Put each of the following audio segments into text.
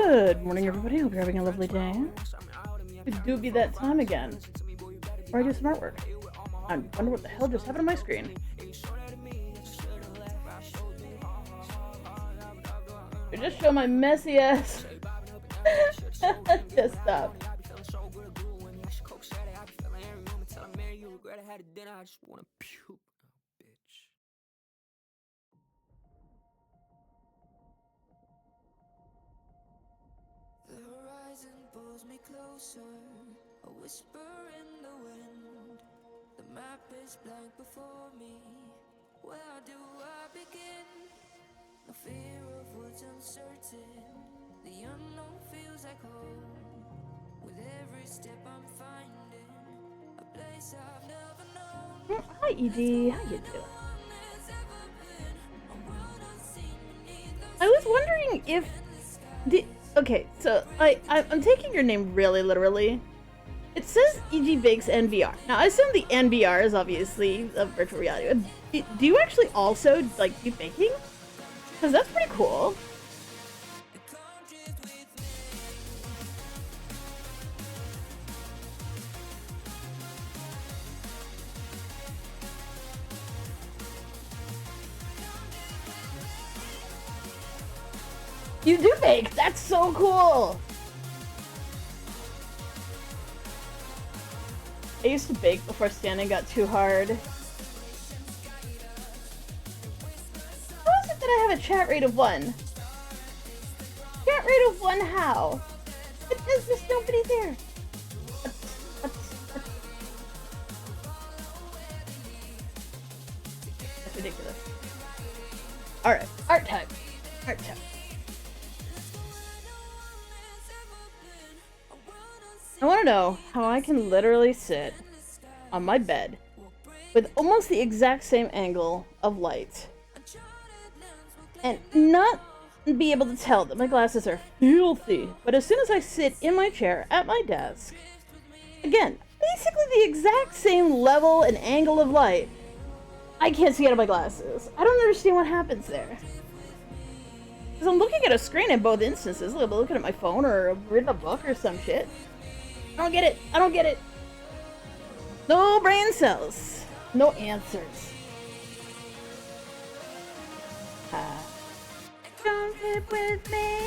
Good morning, everybody. Hope you're having a lovely day. It do be that time again, where I do some artwork. I wonder what the hell just happened to my screen. I just show my messy ass desktop. Pulls me closer, a whisper in the wind. The map is blank before me. Where do I begin? No fear of what's uncertain. The unknown feels like home. With every step I'm finding a place I've never known. Hi, ED. How you doing? I was wondering if okay, so I'm taking your name really literally. It says EG Bakes NVR. Now, I assume the NVR is obviously a virtual reality. Do you actually also, like, do baking? Because that's pretty cool. You do bake! That's so cool! I used to bake before standing got too hard. How is it that I have a chat rate of 1? Chat rate of 1 how? There's just nobody there. That's ridiculous. Alright, art time. Art time. I want to know how I can literally sit on my bed with almost the exact same angle of light and not be able to tell that my glasses are filthy, but as soon as I sit in my chair at my desk, again, basically the exact same level and angle of light, I can't see out of my glasses. I don't understand what happens there. Because I'm looking at a screen in both instances, I'm looking at my phone or reading a book or some shit. I don't get it. I don't get it. No brain cells. No answers. Don't hit with me.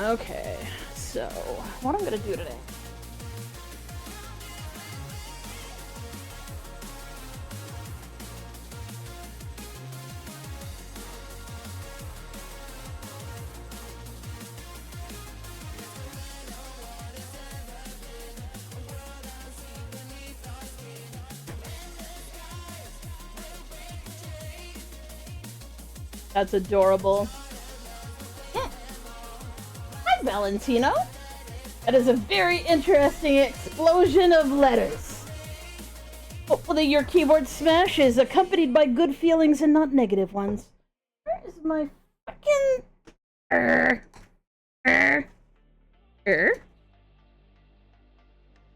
Okay, so what I'm gonna do today. That's adorable. Hi, Valentino. That is a very interesting explosion of letters. Hopefully your keyboard smash is accompanied by good feelings and not negative ones. Where is my fucking...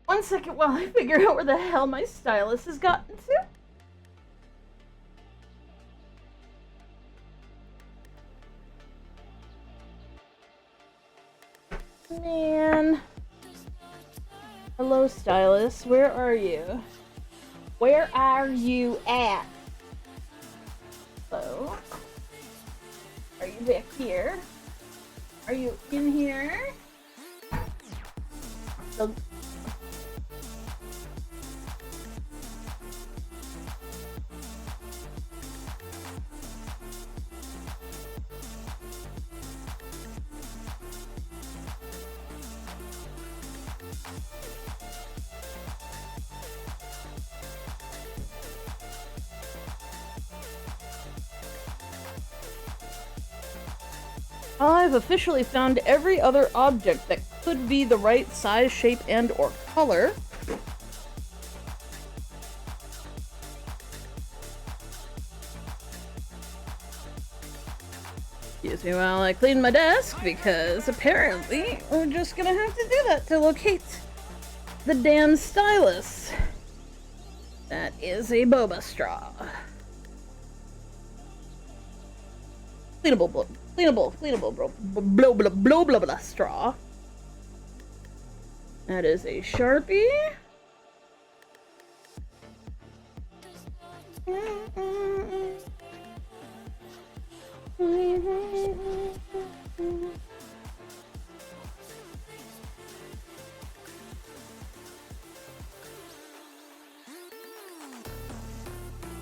1 second while I figure out where the hell my stylus has gotten to. Man. Hello, stylus. Where are you? Where are you at? Hello? Are you back here? Are you in here? So I've officially found every other object that could be the right size, shape, and or color. Excuse me while I clean my desk, because apparently we're just gonna have to do that to locate the damn stylus. That is a boba straw. blah, blah, blah, straw. That is a Sharpie.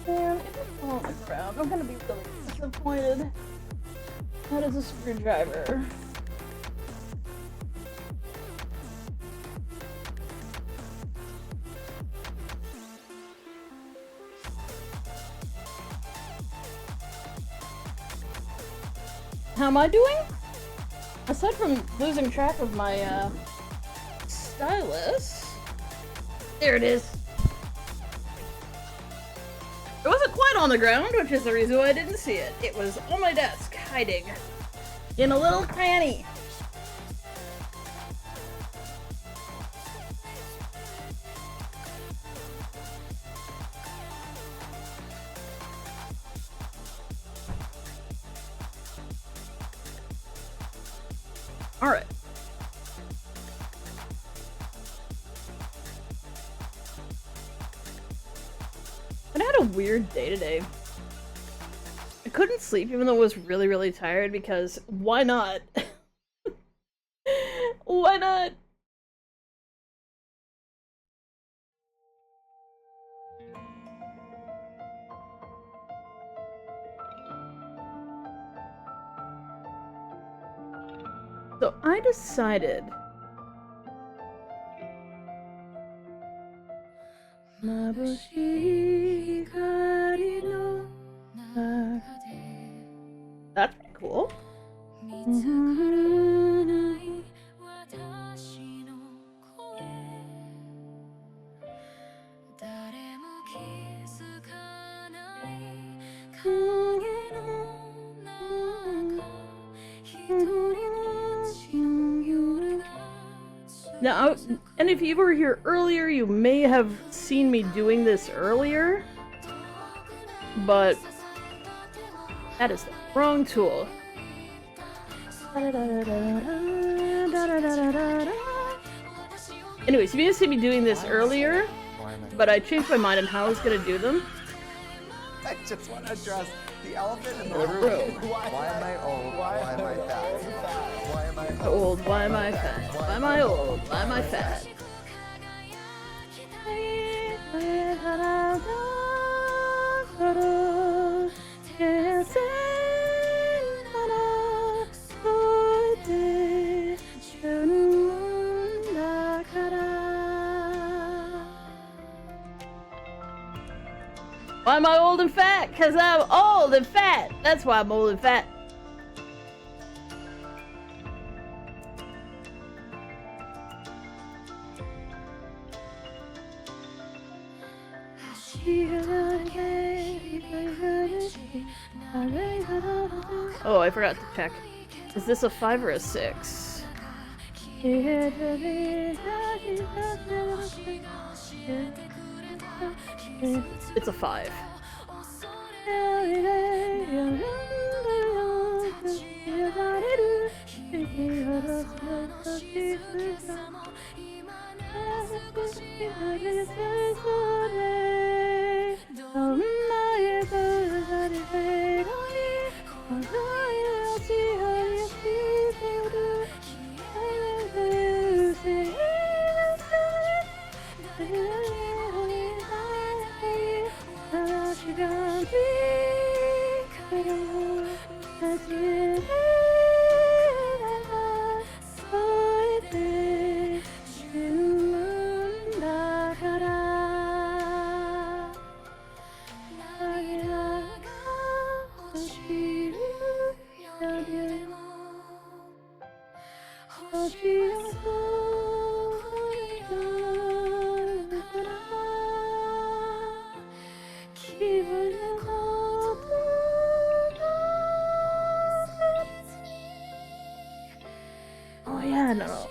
Man, if it's on the ground, I'm gonna be really disappointed. That is a screwdriver. How am I doing? Aside from losing track of my stylus, there it is. It wasn't quite on the ground, which is the reason why I didn't see it. It was on my desk, hiding in a little cranny. Alright. I had a weird day today. I couldn't sleep even though I was really, really tired because why not? Why not? So I decided that's cool. Now, and if you were here earlier, you may have seen me doing this earlier, but that is the wrong tool. Anyways, you may have seen me doing this earlier, but I changed my mind on how I was gonna do them. I just want to address the elephant in the room. Why am I old? Why am I fat? Why am I old? Why am I fat? Why am I old? Why am I fat? Why am I old and fat? 'Cause I'm old and fat. That's why I'm old and fat. Oh, I forgot to check. Is this a 5 or a 6? It's a 5. Oh yeah, no.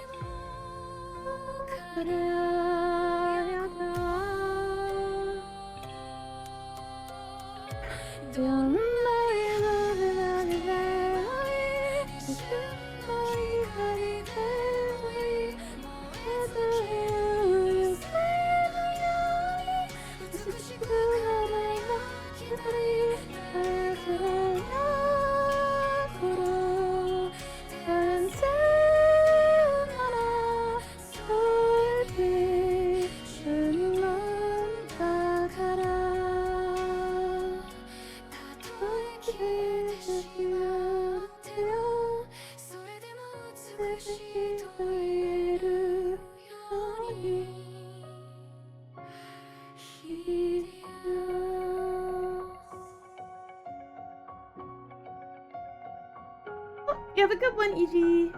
You have a good one, EG.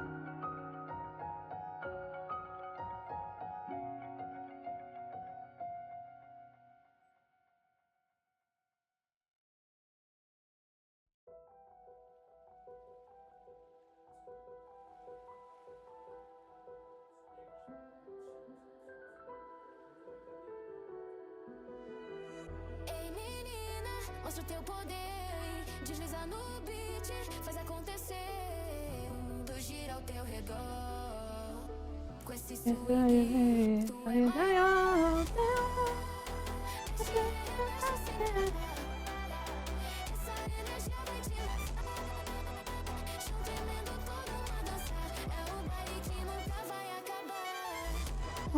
Ei menina, mostra o teu poder. Desliza no beat, faz acontecer. O mundo gira ao teu redor. Com esse swing, tu é maior. Essa energia vai te levar. Chão tremendo, todo mundo dançar. É o baile que nunca vai acabar.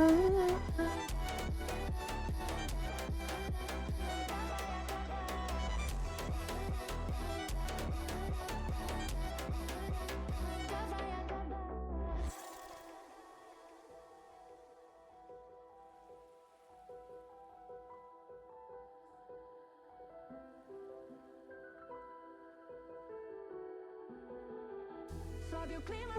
Sobe o clima,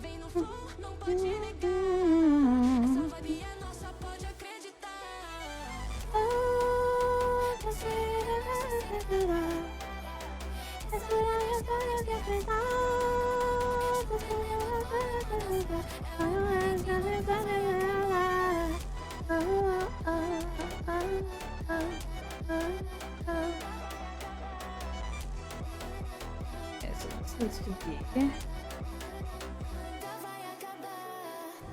vem no flow, não pode negar. Essa vibe é nossa, pode acreditar. Let's do D. Vai acabar.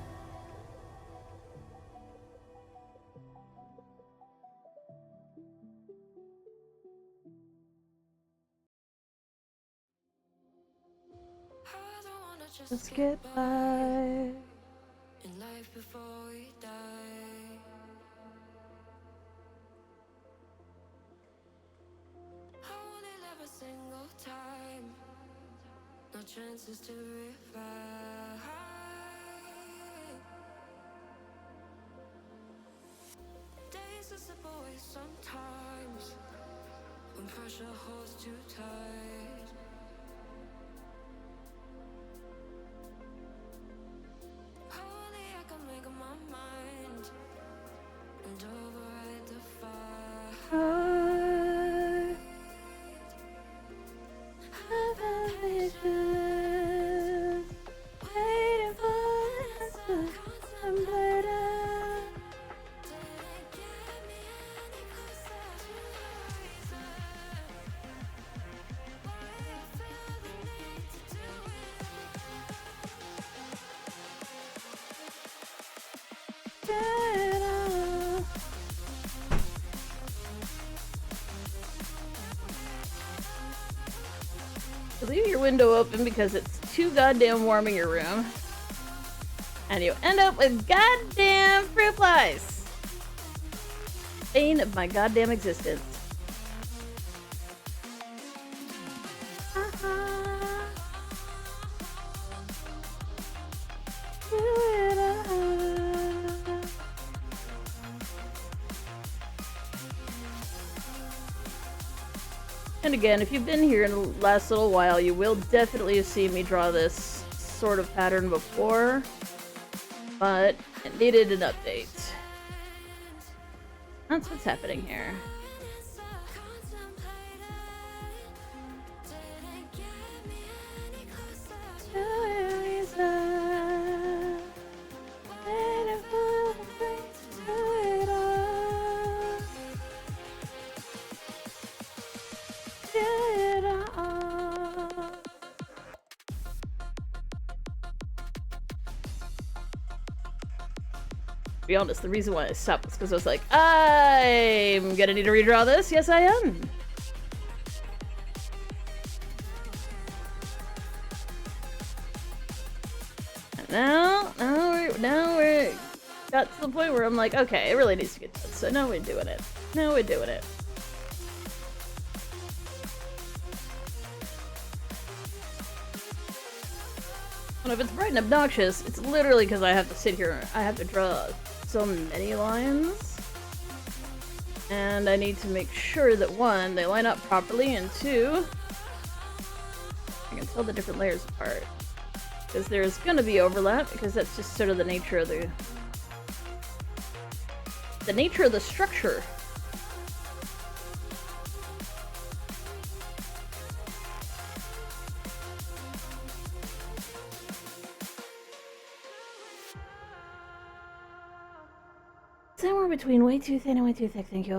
I don't wanna Let's get by. in life before we die. I wanna live a single time. No chances to revive. Days are slip away sometimes when pressure holds too tight. Only I can make up my mind and override the fight. Waiting for the answer. I'm better. Didn't get me any closer to the reason why I feel the need to do Leave your window open because it's too goddamn warm in your room. And you end up with goddamn fruit flies. Bane of my goddamn existence. And again, if you've been here in the last little while, you will definitely have seen me draw this sort of pattern before, but it needed an update. That's what's happening here. To be honest, the reason why I stopped was because I was like, I'm gonna need to redraw this. Yes, I am. And now we're got to the point where I'm like, okay, it really needs to get done. So now we're doing it. Now we're doing it. And if it's bright and obnoxious, it's literally because I have to sit here. I have to draw so many lines. And I need to make sure that one, they line up properly, and two, I can tell the different layers apart. Because there's gonna be overlap, because that's just sort of the nature of the structure. Somewhere between way too thin and way too thick, thank you.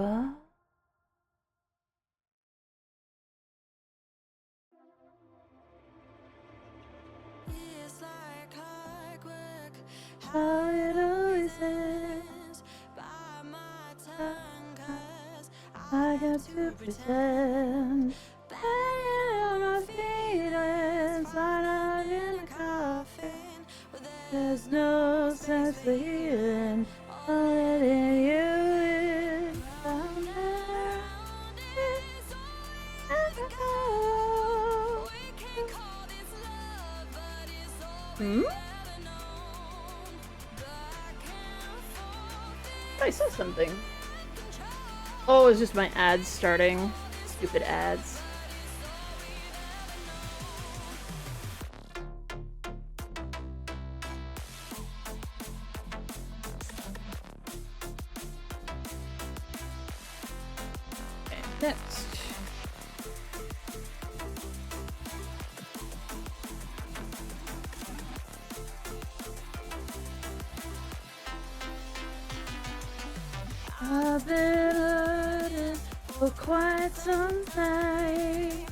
It's like clockwork, How it always is. by my tongue, 'cause I got to pretend. Banging on my feelings, I'm not in a coffin. There's no sense of healing. Letting you in. Down there. I saw something. Oh, it's just my ads starting. Stupid ads. Okay, next. I've been hurting for quite some time.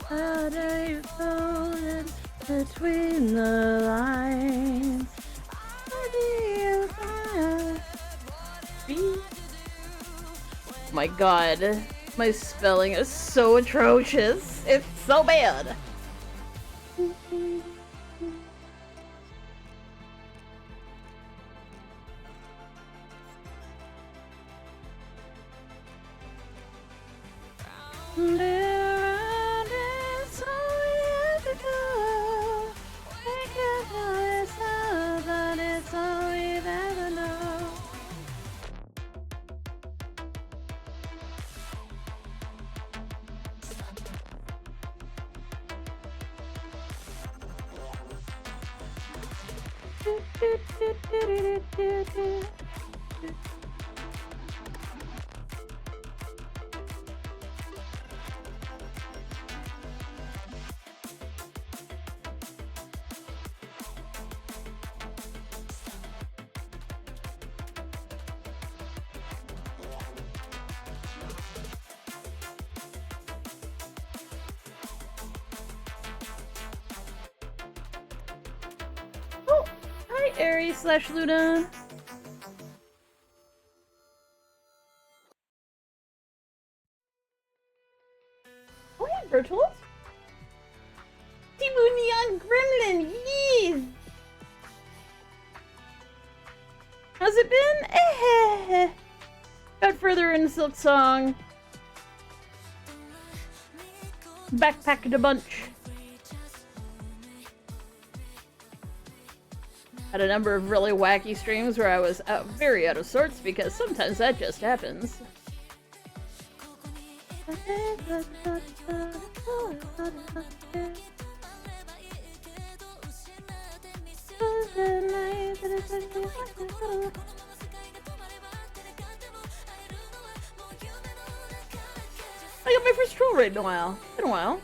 How do you folded between the lines? How do you find me? Oh my god, my spelling is so atrocious. It's so bad. Oh, hi Aries/Luna. Oh yeah, Virtuals. Timu Neon Gremlin, yes! How's it been? Got further in Silk Song. Backpacked a bunch. Had a number of really wacky streams where I was very out of sorts because sometimes that just happens. I got my first troll raid in a while. Been a while.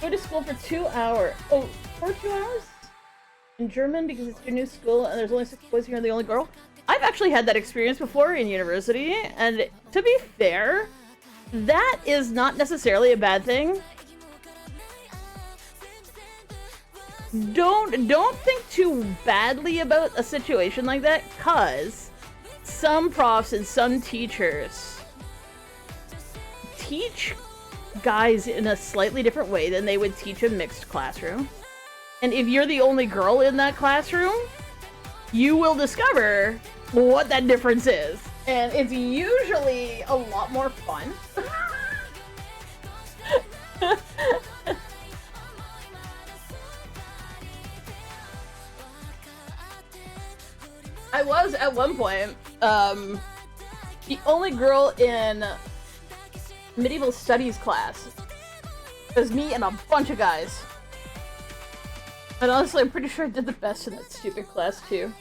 Go to school for 2 hours. Oh, for 2 hours? In German because it's your new school and there's only 6 boys and you're the only girl? I've actually had that experience before in university, and to be fair, that is not necessarily a bad thing. Don't think too badly about a situation like that, cause some profs and some teachers teach guys in a slightly different way than they would teach a mixed classroom. And if you're the only girl in that classroom, you will discover what that difference is. And it's usually a lot more fun. I was, at one point, the only girl in medieval studies class. It was me and a bunch of guys. And honestly, I'm pretty sure I did the best in that stupid class, too.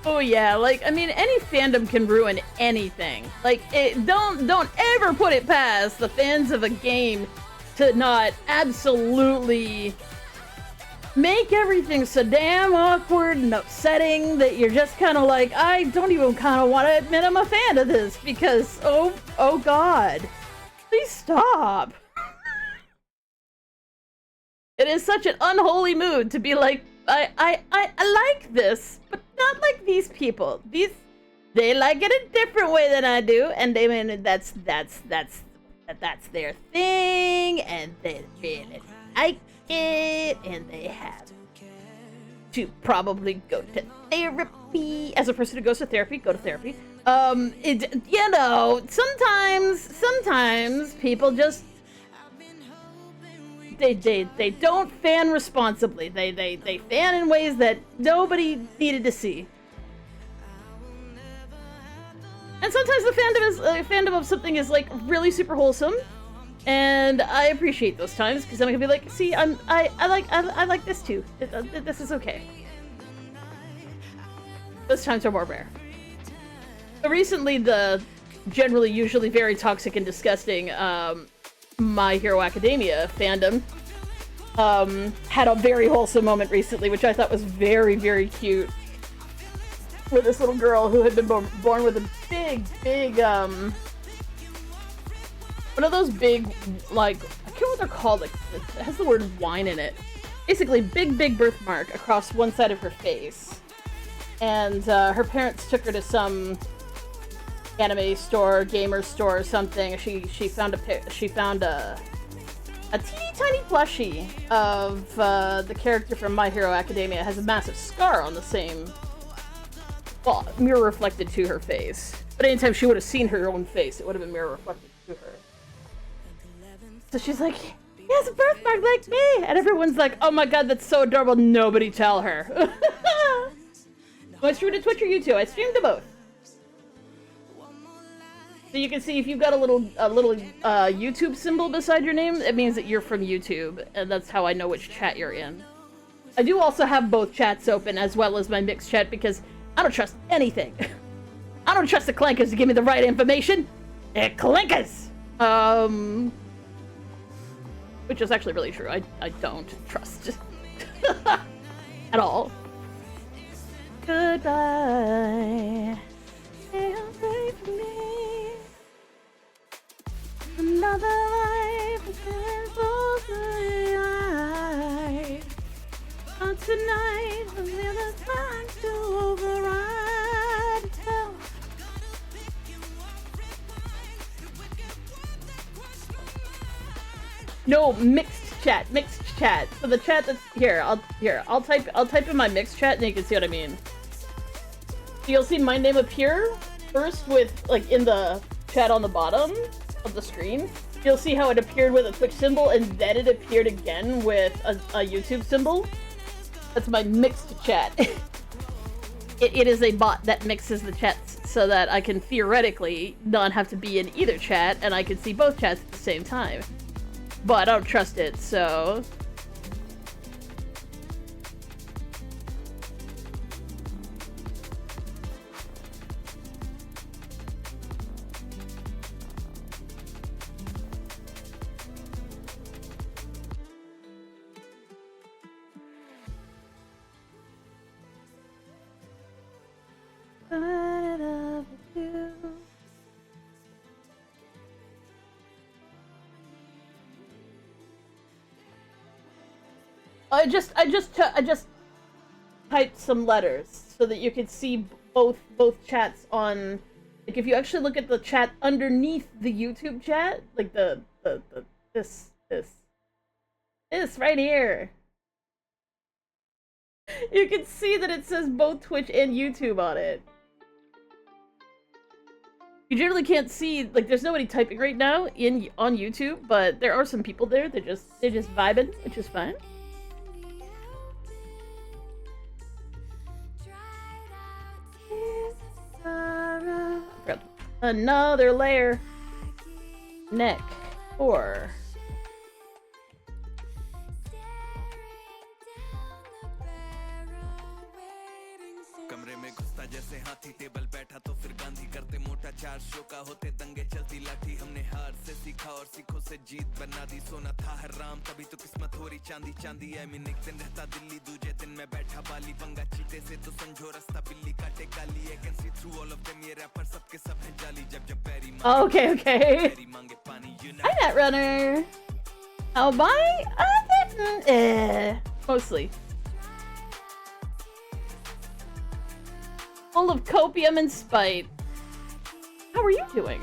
Oh yeah, like, I mean, any fandom can ruin anything. Like, don't ever put it past the fans of a game to not absolutely make everything so damn awkward and upsetting that you're just kind of like, I don't even kind of want to admit I'm a fan of this because, oh god, please stop. It is such an unholy mood to be like, I like this, but not like these people. They like it a different way than I do, and they mean that's their thing, and they really like it, and they have to probably go to therapy. As a person who goes to therapy, go to therapy. You know, sometimes people just they don't fan responsibly. They fan in ways that nobody needed to see. And sometimes the fandom of something is like really super wholesome, and I appreciate those times because then I can be like, see, I like this too. This is okay. Those times are more rare. But recently, the usually very toxic and disgusting My Hero Academia fandom had a very wholesome moment recently, which I thought was very, very cute. With this little girl who had been born with a big, one of those big, like, I can't remember what they're called, like, it has the word wine in it. Basically, big birthmark across one side of her face. And her parents took her to some anime store, gamer store or something. She found a teeny tiny plushie of the character from My Hero Academia. It has a massive scar on the same, well, mirror reflected to her face. But anytime she would have seen her own face, it would have been mirror reflected to her. So she's like, he has a birthmark like me! And everyone's like, oh my god, that's so adorable, nobody tell her. I streamed to Twitch or YouTube. I streamed to both. So you can see if you've got a little YouTube symbol beside your name, it means that you're from YouTube, and that's how I know which chat you're in. I do also have both chats open, as well as my mixed chat, because I don't trust anything. I don't trust the clankers to give me the right information. They're clankers! Which is actually really true. I don't trust. At all. Goodbye. Stay away from me. Another life is both eyes. But tonight, the other time to override. Hell. No, mixed chat. So the chat that's here, I'll type in my mixed chat and you can see what I mean. So you'll see my name appear first with, like, in the chat on the bottom of the screen. You'll see how it appeared with a Twitch symbol and then it appeared again with a YouTube symbol. That's my mixed chat. It is a bot that mixes the chats so that I can theoretically not have to be in either chat and I can see both chats at the same time. But I don't trust it, so... I just typed some letters so that you could see both chats on. Like, if you actually look at the chat underneath the YouTube chat, like this right here, you can see that it says both Twitch and YouTube on it. You generally can't see, like, there's nobody typing right now on YouTube, but there are some people there. They're just vibing, which is fine. Another layer. Neck. 4. कमरे में घुसता जैसे हाथी table बैठा तो फिर गांधी करते मोटा 4 शो का होते दंगे चलती लाठी हमने हार से सीखा और सीखों से जीत बना दी सोना था हराम तभी तो किस्मत हो रही चांदी चांदी आई मीन एक दिन रहता दिल्ली दूजे दिन मैं बैठा बाली पंगा चीते से तो समझो रास्ता बिल्ली काटे काली I can see through all of them ये रैपर सबके सब हैं जाली जब जब बैरी Okay. बैरी मांगे पानी you know Hi, Netrunner. How am I? Mostly. Full of copium and spite. How are you doing?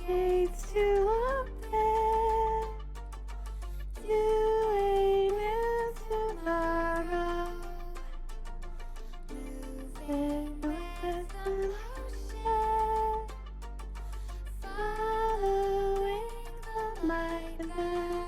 Gates to open to a new tomorrow. Moving with the motion, following the light of that.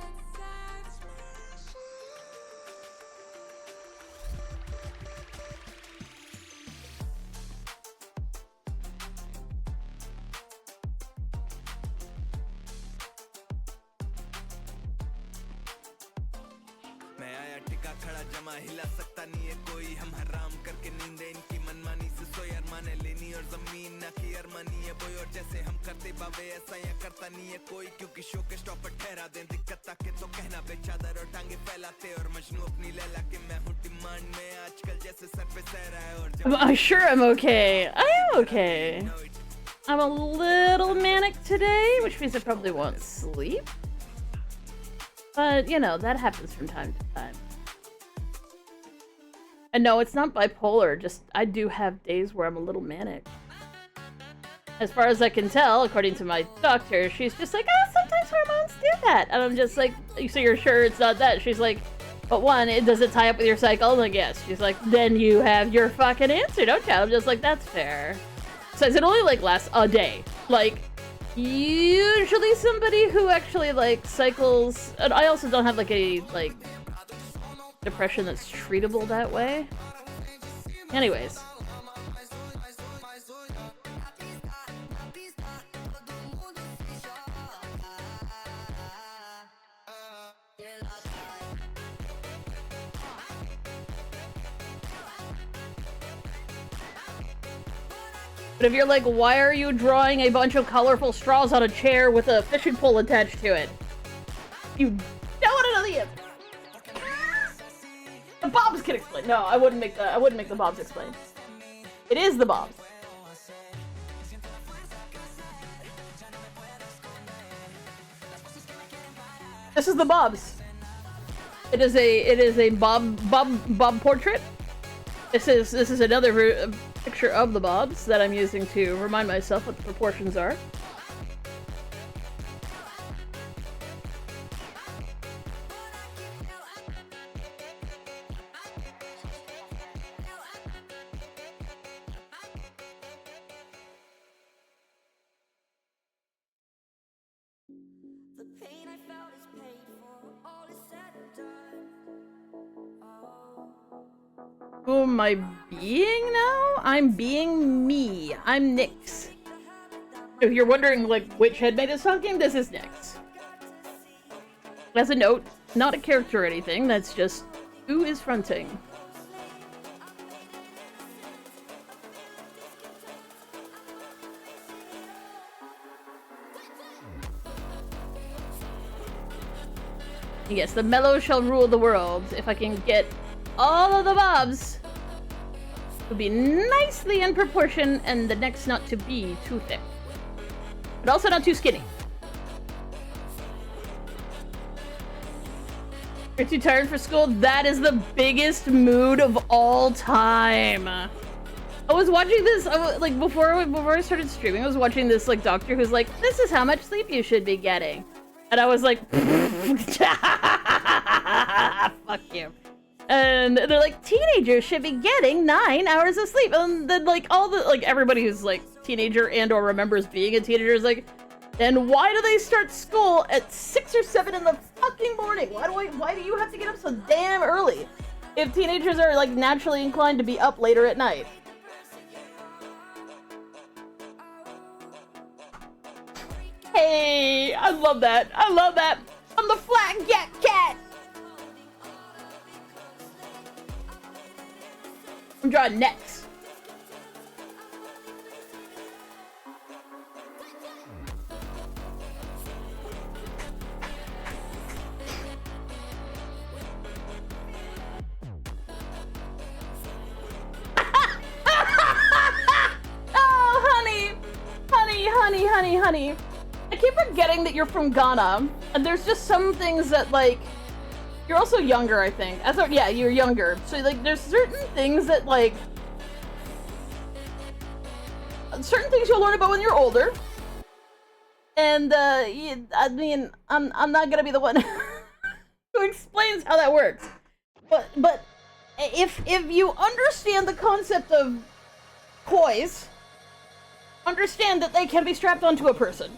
मैं आया टिका खड़ा जमा हिला सकता नहीं है कोई हम हराम करके नींदे इनकी मनमानी से सोई अरमाने लेनी और जमीन ना की अरमानी है बोई और जैसे हम करते बाबे ऐसा या करता नहीं है कोई क्योंकि शो के स्टॉप पर ठहरा दें दिक्कत ताकि तो कहना बेचादर और टांगे फैलाते और मजनू अपनी लैला के मैं हूँ डिमांड में आजकल जैसे सर पे सह रहा है और I'm sure I'm okay. I am okay. I'm a little manic today, which means I probably won't sleep. But, you know, that happens from time to time. And no, it's not bipolar, just I do have days where I'm a little manic. As far as I can tell, according to my doctor, she's just like, oh, sometimes hormones do that. And I'm just like, so you're sure it's not that? She's like, but one, does it tie up with your cycle? I'm like, yes. She's like, then you have your fucking answer, don't you? I'm just like, that's fair. Says it only, like, lasts a day. Like, usually somebody who actually, like, cycles... And I also don't have, like, a, like, depression that's treatable that way. Anyways. But if you're like, why are you drawing a bunch of colorful straws on a chair with a fishing pole attached to it? You don't want to know the answer. The Bobs can explain. No, I wouldn't make the Bobs explain. It is the Bobs. This is the Bobs. It is a Bob portrait. This is another picture of the Bobs that I'm using to remind myself what the proportions are. who am I being now? I'm being me. I'm Nyx. If you're wondering, like, which headmate is talking, this is Nyx. As a note, not a character or anything, that's just who is fronting. Yes, the mellow shall rule the world. If I can get all of the bobs, it would be nicely in proportion, and the neck's not to be too thick. But also not too skinny. You're too tired for school? That is the biggest mood of all time. I was watching this, like, before I started streaming, I was watching this, like, doctor who's like, this is how much sleep you should be getting. And I was like, fuck you. And they're like, teenagers should be getting 9 hours of sleep. And then, like, everybody who's, like, teenager and or remembers being a teenager is like, then why do they start school at 6 or 7 in the fucking morning? Why do you have to get up so damn early? If teenagers are, like, naturally inclined to be up later at night. Hey, I love that. I love that. I'm the flat cat. I'm drawing necks. Oh, honey. I keep forgetting that you're from Ghana, and there's just some things that, like, you're also younger, I think. Yeah, you're younger. So, like, there's certain things that, like, certain things you'll learn about when you're older. And, I mean, I'm not gonna be the one who explains how that works. But, if you understand the concept of toys, understand that they can be strapped onto a person.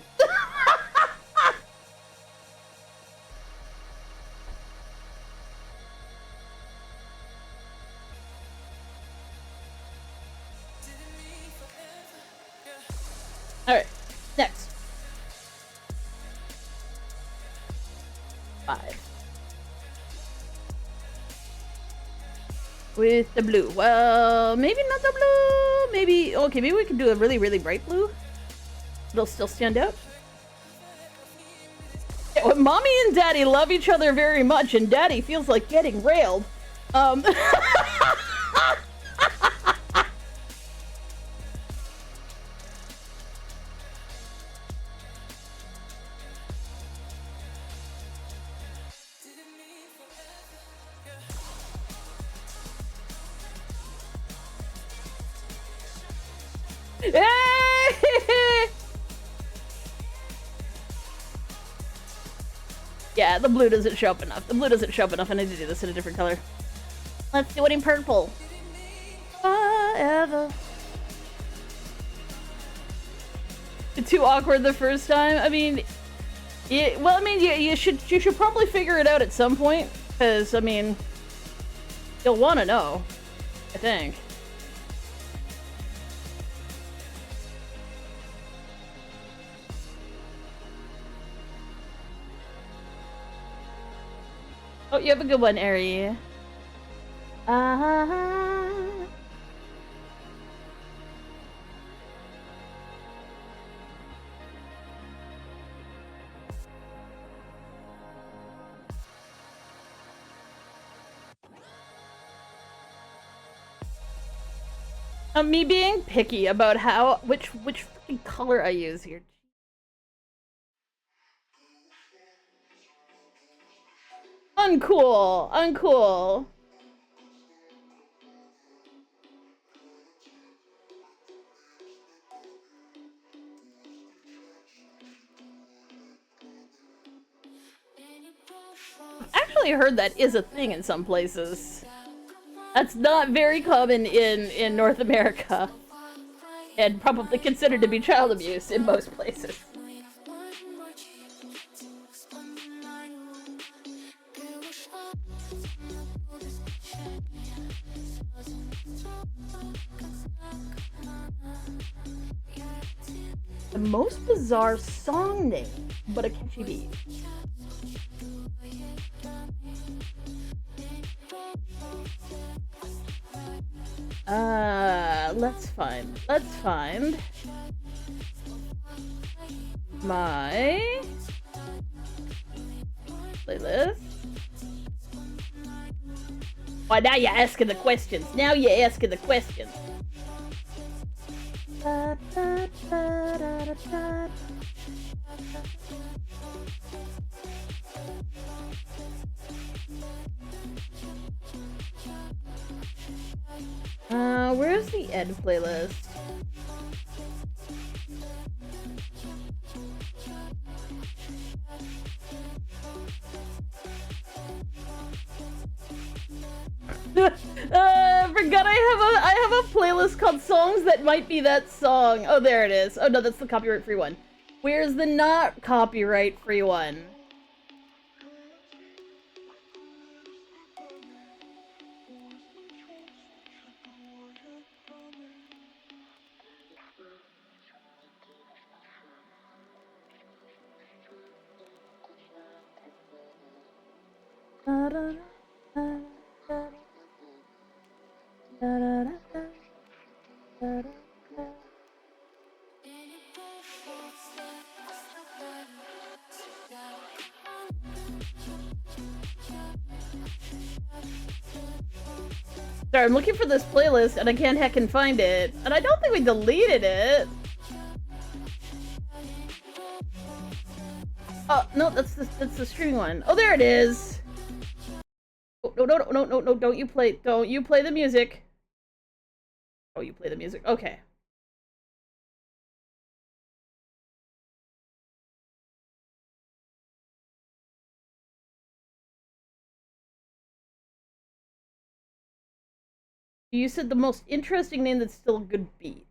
Alright, next. 5. With the blue. Well, maybe not the blue. Maybe we could do a really, really bright blue. It'll still stand out. Yeah, well, mommy and daddy love each other very much, and daddy feels like getting railed. Yeah, the blue doesn't show up enough. I need to do this in a different color. Let's do it in purple. Forever. Too awkward the first time? I mean, you should probably figure it out at some point, because, I mean, you'll want to know, I think. Oh, you have a good one, Ari. Me being picky about which fucking color I use here. Uncool. I've actually heard that is a thing in some places. That's not very common in North America. And probably considered to be child abuse in most places. The most bizarre song name, but a catchy beat. Let's find my playlist. Why, now you're asking the questions. Now you're asking the questions. Where's the Ed playlist? Forgot I have a playlist called songs that might be that song. Oh, there it is. Oh no, that's the copyright-free one. Where's the not copyright-free one? Sorry, I'm looking for this playlist and I can't heckin' find it. And I don't think we deleted it. Oh, no, that's the streaming one. Oh, there it is. Oh, no, don't you play the music. Oh, you play the music. Okay. You said the most interesting name that's still a good beat.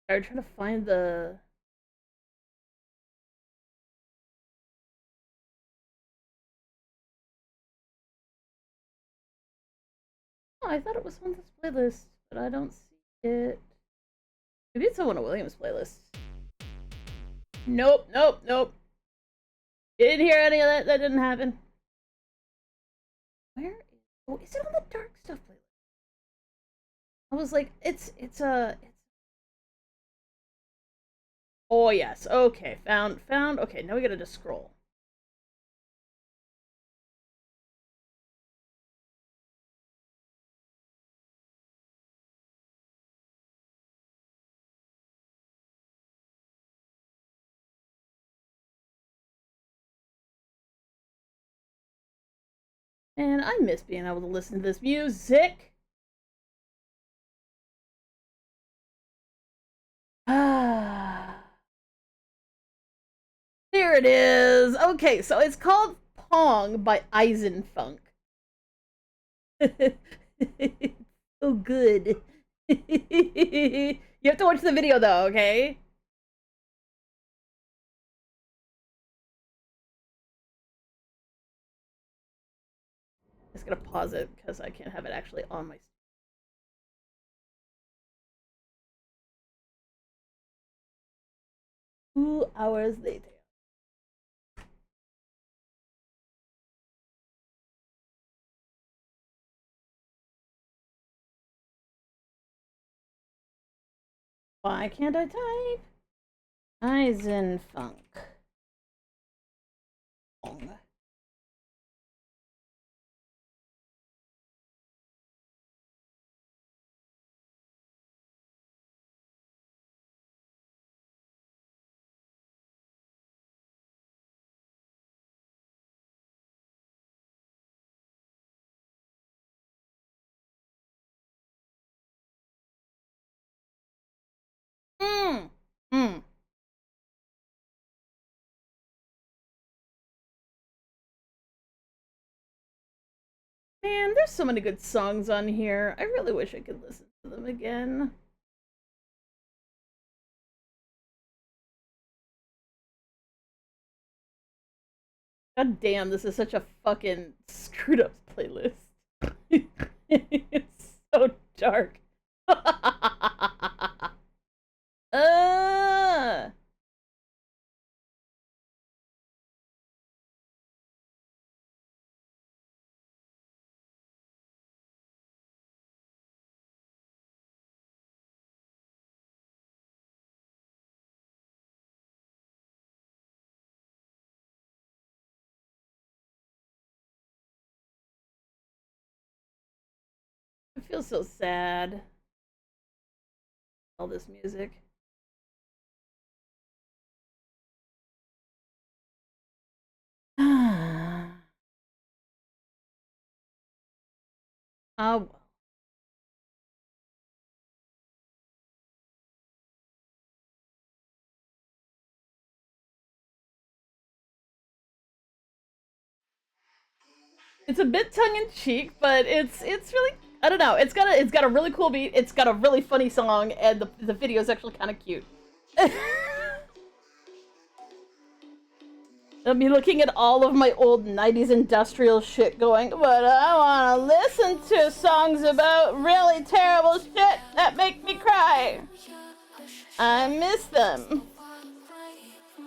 I'm trying to find the... Oh, I thought it was on this playlist, but I don't see it. Maybe it's on a Williams playlist. Nope. You didn't hear any of that? That didn't happen. Where? Oh, is it on the dark stuff playlist? I was like, it's Oh yes, okay, found. Okay, now we gotta just scroll. And I miss being able to listen to this music. Ah. There it is. Okay, so it's called Pong by Eisenfunk. So good. You have to watch the video though, okay? Just gonna pause it because I can't have it actually on my 2 hours later. Why can't I type? Eisenfunk. Pong. Man, there's so many good songs on here. I really wish I could listen to them again. God damn, this is such a fucking screwed up playlist. It's so dark. I feel so sad. All this music. Oh. It's a bit tongue-in-cheek, but it's really, I don't know. It's got a really cool beat. It's got a really funny song, and the video is actually kind of cute. I'll be looking at all of my old 90s industrial shit going, but I want to listen to songs about really terrible shit that make me cry. I miss them.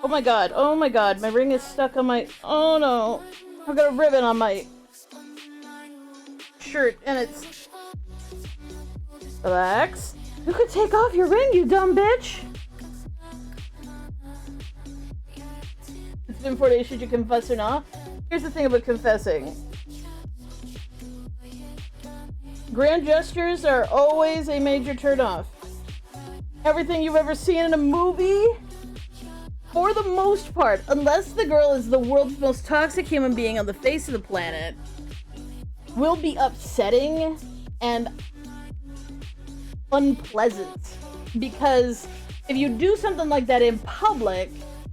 Oh my god, my ring is stuck on my, oh no. I've got a ribbon on my shirt and it's... Relax. You could take off your ring, you dumb bitch! It's been 4 days, should you confess or not? Here's the thing about confessing. Grand gestures are always a major turnoff. Everything you've ever seen in a movie, for the most part, unless the girl is the world's most toxic human being on the face of the planet, will be upsetting and unpleasant. Because if you do something like that in public,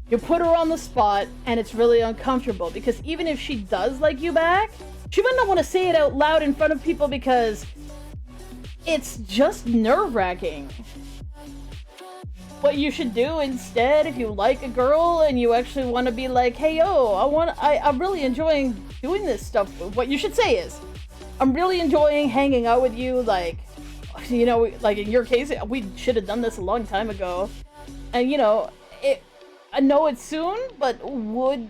you put her on the spot and it's really uncomfortable. Because even if she does like you back, she might not want to say it out loud in front of people because it's just nerve-wracking. What you should do instead, if you like a girl and you actually want to be like, hey yo, I'm really enjoying doing this stuff. What you should say is, I'm really enjoying hanging out with you, like, you know, like in your case, we should have done this a long time ago. And you know, I know it's soon, but would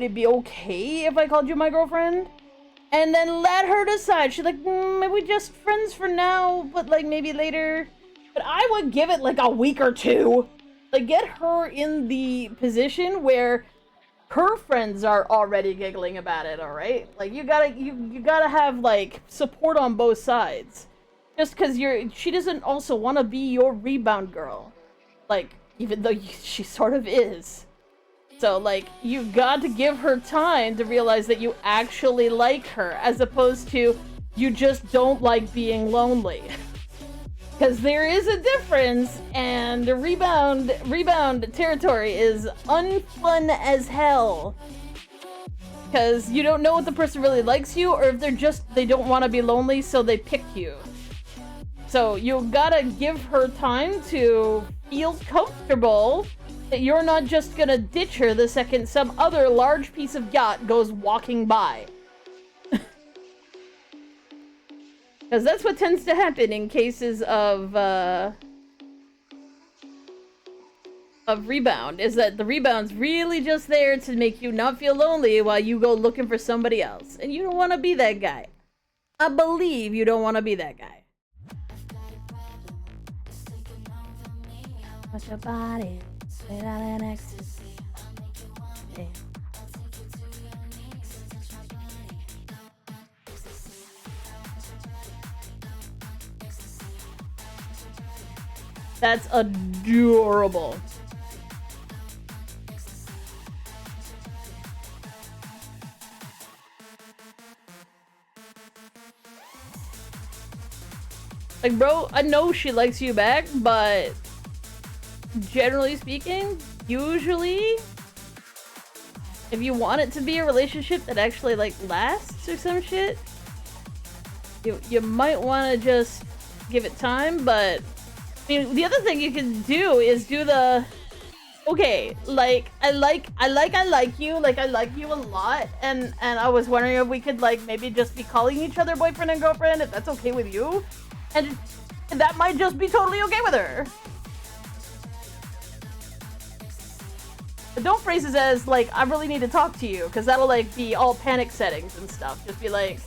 it be okay if I called you my girlfriend? And then let her decide. She's like, maybe just friends for now, but like maybe later. But I would give it like a week or two. Like, get her in the position where her friends are already giggling about it, alright? Like, you gotta have, like, support on both sides. Just because she doesn't also want to be your rebound girl. Like, even though she sort of is. So, like, you got to give her time to realize that you actually like her, as opposed to you just don't like being lonely. Because there is a difference, and the rebound territory is unfun as hell. Because you don't know if the person really likes you, or if they don't want to be lonely, so they pick you. So you gotta give her time to feel comfortable that you're not just gonna ditch her the second some other large piece of yacht goes walking by. Because that's what tends to happen in cases of rebound, is that the rebound's really just there to make you not feel lonely while you go looking for somebody else. And you don't want to be that guy. I believe you don't want to be that guy. What's your body? Straight out in ecstasy. Yeah. That's adorable. Like, bro, I know she likes you back, but generally speaking, usually, if you want it to be a relationship that actually, like, lasts or some shit, you might want to just give it time, but I mean, the other thing you can do is do the okay, like I like you, like I like you a lot, and I was wondering if we could like maybe just be calling each other boyfriend and girlfriend, if that's okay with you, and that might just be totally okay with her. But don't phrase it as like I really need to talk to you, because that'll like be all panic settings and stuff. Just be like,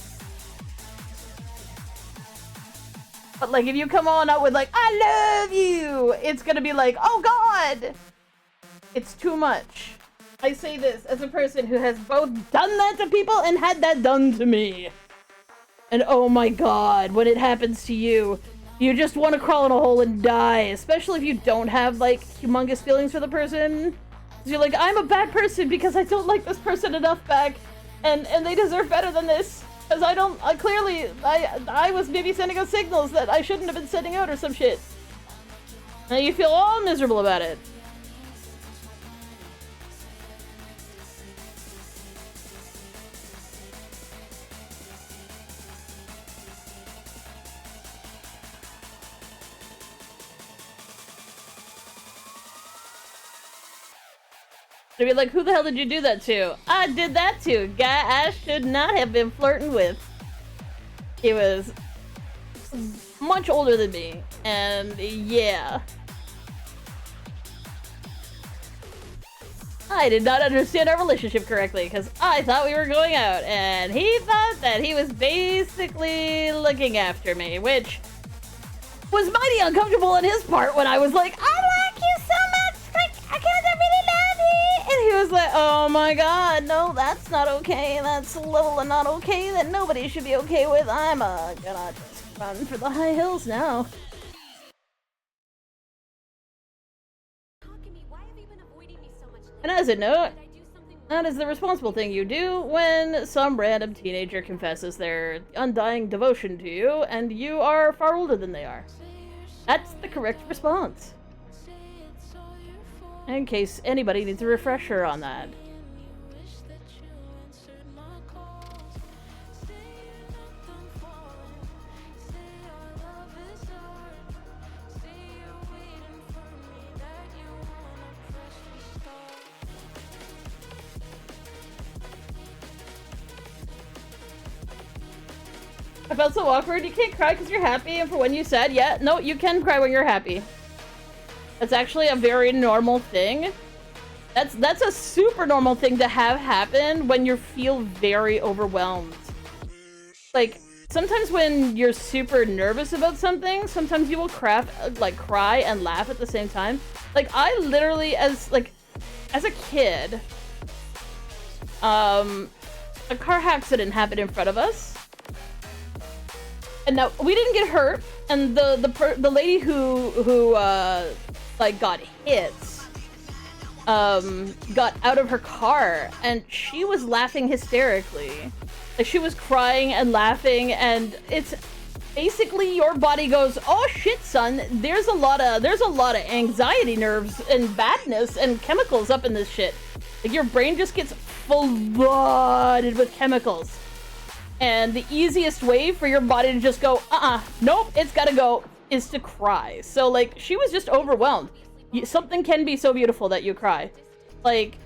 but like if you come on out with like I love you, it's gonna be like, oh god, it's too much. I say this as a person who has both done that to people and had that done to me. And oh my god, when it happens to you, you just want to crawl in a hole and die, especially if you don't have like humongous feelings for the person. You're like, I'm a bad person because I don't like this person enough back, and they deserve better than this. Because I was maybe sending out signals that I shouldn't have been sending out or some shit. And you feel all miserable about it. They'd be like, who the hell did you do that to? I did that to a guy I should not have been flirting with. He was much older than me, and yeah. I did not understand our relationship correctly, because I thought we were going out, and he thought that he was basically looking after me, which was mighty uncomfortable on his part when I was like, I like you so much, like, I really love you. And he was like, oh my god, no, that's not okay. That's a level of not okay that nobody should be okay with. I'm gonna just run for the high hills now. And as a note, that is the responsible thing you do when some random teenager confesses their undying devotion to you and you are far older than they are. That's the correct response. In case anybody needs a refresher on that. I felt so awkward. You can't cry because you're happy, and for when you sad, yeah, no, you can cry when you're happy. That's actually a very normal thing. That's a super normal thing to have happen when you feel very overwhelmed. Like, sometimes when you're super nervous about something, sometimes you will cry and laugh at the same time. Like, I literally, as a kid, a car accident happened in front of us. And now, we didn't get hurt, and the lady who like got hit, got out of her car, and she was laughing hysterically. Like, she was crying and laughing, and it's basically your body goes, oh shit, son, there's a lot of anxiety nerves and badness and chemicals up in this shit. Like, your brain just gets flooded with chemicals. And the easiest way for your body to just go, nope, it's gotta go, is to cry. So, like, she was just overwhelmed. Something can be so beautiful that you cry. Like,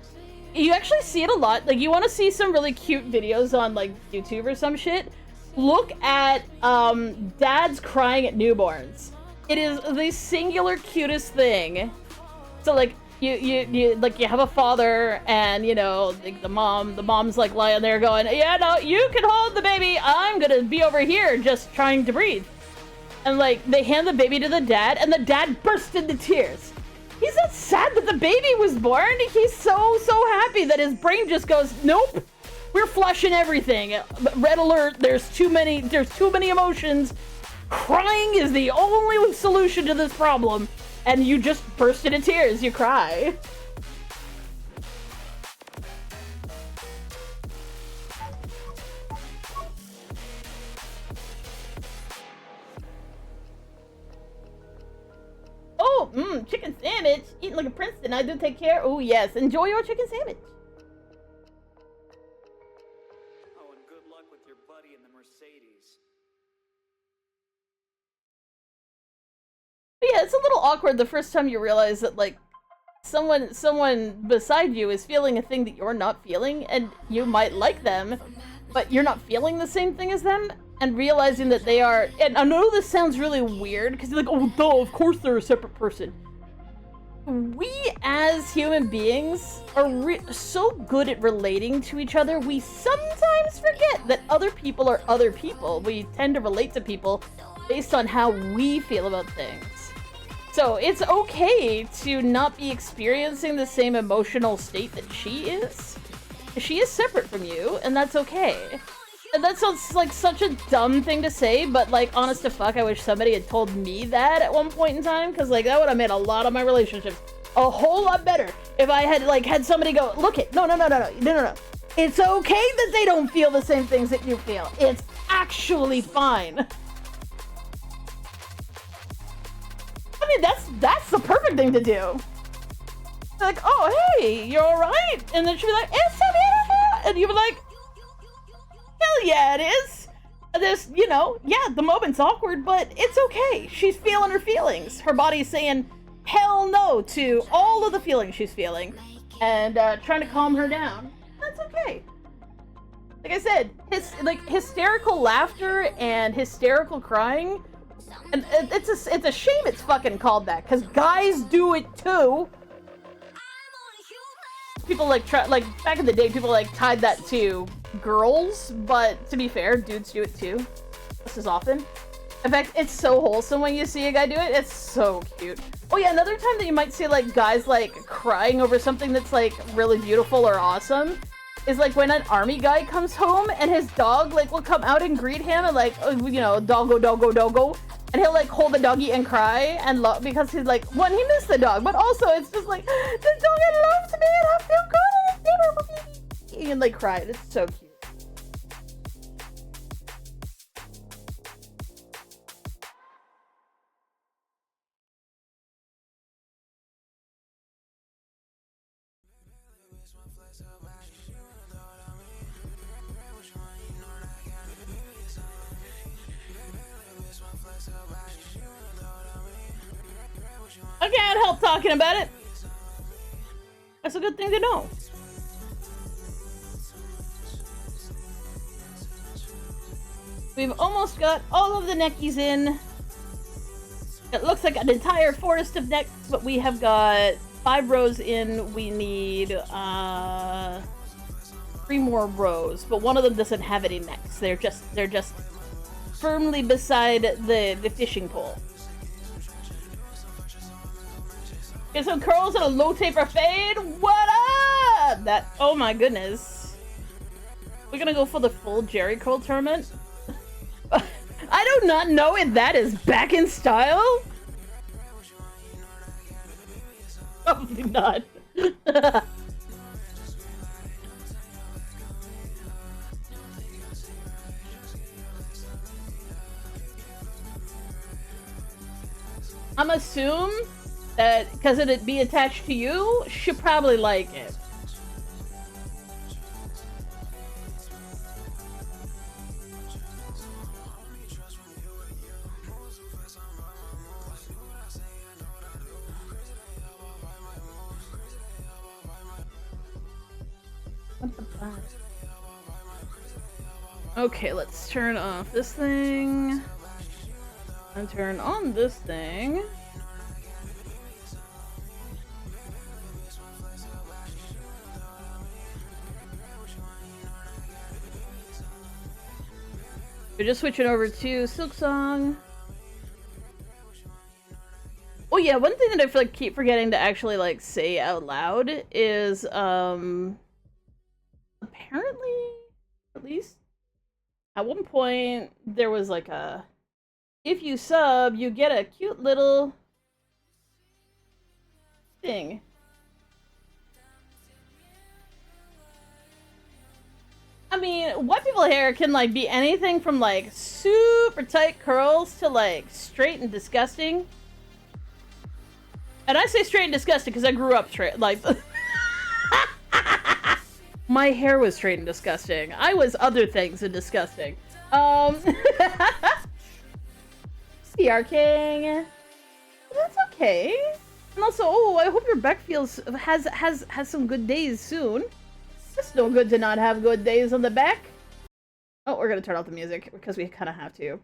you actually see it a lot. Like, you want to see some really cute videos on, like, YouTube or some shit? Look at, dads crying at newborns. It is the singular cutest thing. So, like, you have a father, and, you know, like, the mom's, like, lying there going, yeah, no, you can hold the baby, I'm gonna be over here just trying to breathe. And, like, they hand the baby to the dad, and the dad burst into tears. He's not sad that the baby was born, he's so happy that his brain just goes, nope, we're flushing everything. Red alert, there's too many emotions. Crying is the only solution to this problem. And you just burst into tears, you cry. Oh, chicken sandwich. Eating like a Princeton, I do take care. Oh yes, enjoy your chicken sandwich. Oh, and good luck with your buddy in the Mercedes. yeah, it's a little awkward the first time you realize that, like, someone beside you is feeling a thing that you're not feeling, and you might like them, but you're not feeling the same thing as them, and realizing that they are, and I know this sounds really weird, because you're like, oh, duh, of course they're a separate person. We, as human beings, are so good at relating to each other, we sometimes forget that other people are other people. We tend to relate to people based on how we feel about things. So it's okay to not be experiencing the same emotional state that she is. She is separate from you, and that's okay. And that sounds like such a dumb thing to say, but like, honest to fuck, I wish somebody had told me that at one point in time, because like, that would have made a lot of my relationships a whole lot better if I had like had somebody go, look it, no. It's okay that they don't feel the same things that you feel. It's actually fine. I mean, that's the perfect thing to do. Like, oh, hey, you're all right? And then she'd be like, it's so beautiful! And you'd be like, hell yeah, it is. There's, you know, yeah, the moment's awkward, but it's okay. She's feeling her feelings. Her body's saying hell no to all of the feelings she's feeling, and trying to calm her down. That's okay. Like I said, hysterical laughter and hysterical crying, and it's a shame it's fucking called that, because guys do it too. People like back in the day, people like tied that to girls, but to be fair, dudes do it too, just as often. In fact, it's so wholesome when you see a guy do it. It's so cute. Oh yeah, another time that you might see like guys like crying over something that's like really beautiful or awesome is like when an army guy comes home and his dog like will come out and greet him and like, you know, doggo, and he'll like hold the doggy and cry and love, because he's like, one, he missed the dog, but also it's just like, the dog loves me and I feel good and it's dinner, and like cry. It's so cute. I can't help talking about it. That's a good thing to know. We've almost got all of the neckies in. It looks like an entire forest of necks, but we have got 5 rows in. We need 3 more rows, but one of them doesn't have any necks. They're just firmly beside the fishing pole. Get some curls and a low taper fade. What up? That, oh my goodness. We're gonna go for the full Jerry curl tournament. I do not know if that is back in style. Probably not. I'm assume that because it'd be attached to you, she'll probably like it. Okay, let's turn off this thing and turn on this thing. We're just switching over to Silksong. Oh yeah, one thing that I feel like keep forgetting to actually like say out loud is apparently, at least at one point there was like a, if you sub, you get a cute little thing. I mean, white people hair can like be anything from like super tight curls to like straight and disgusting. And I say straight and disgusting because I grew up straight, like my hair was straight and disgusting. I was other things and disgusting. PR King. That's okay. And also, oh, I hope your back has some good days soon. It's no good to not have good days on the back. Oh, we're gonna turn off the music because we kind of have to.